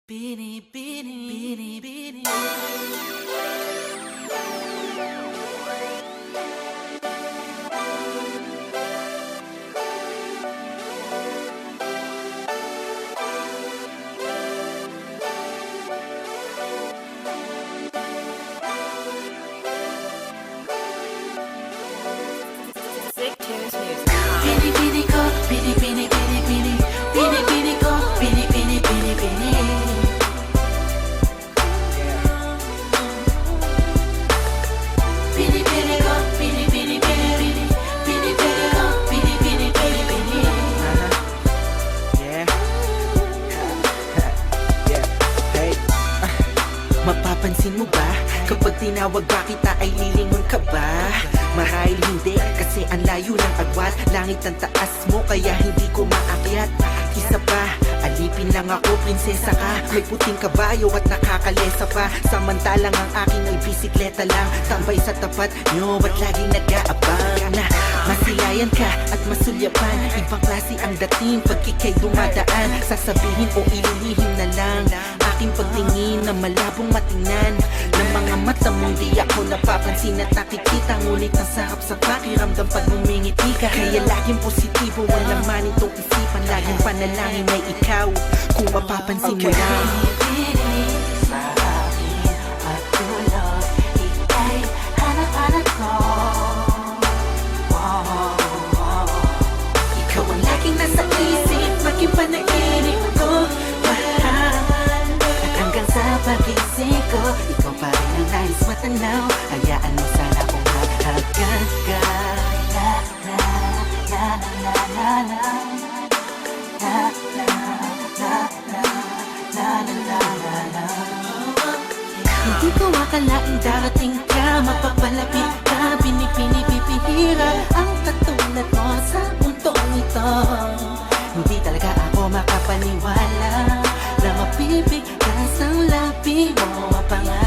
Bini, bini, bini, bini. Bini, bini ko, bini, bini, bini, bini. Bini, bini ko, bini, bini, bini, bini. Bini, bini ko, bini, bini, bini, bini. Bini, bini ko, bini, bini, bini, bini. Yeah. Yeah. Hey. Mapapansin mo ba? Kapag tinawag ba kita ay lilingon ka ba? Marahil hindi, kasi ang layo ng agwat. Langit ang taas mo, kaya hindi ko maakyat. Isa pa, alipin lang ako, prinsesa ka. May puting kabayo at nakakalesa pa. Samantalang ang aking ay bisikleta lang. Tambay sa tapat nyo, ba't laging nag-aabang na masilayan ka at masulyapan? Ibang klase ang dating pag ika'y dumadaan. Sasabihin o ililihim na lang aking pagtingin na malabong matingnan ng mga mata mong di ako napapansin at nakikita. Ngunit ang sarap sa pakiramdam pag ngumingiti ka. Kaya laging positibo, walang man itong isipan. Laging panalangin ay ikaw, kung mapapansin mo lang. Bini, sa akin at dulo, ika'y hanap-hanap ko. Ikaw ang laging nasa isip, maging panaginip ko. Mahal, at hanggang sa pagising ko, ikaw pa rin ang nais matanaw. Hayaan mo sana kung mahagkan ka. La la la la la la la la la la la la la. Hindi ko akalaing darating ka, mapapalapit ka, binipinipipihira ang katulad mo sa mundong ito. Hindi talaga ako makapaniwala na mapipiglas ang labi mo, mapangarap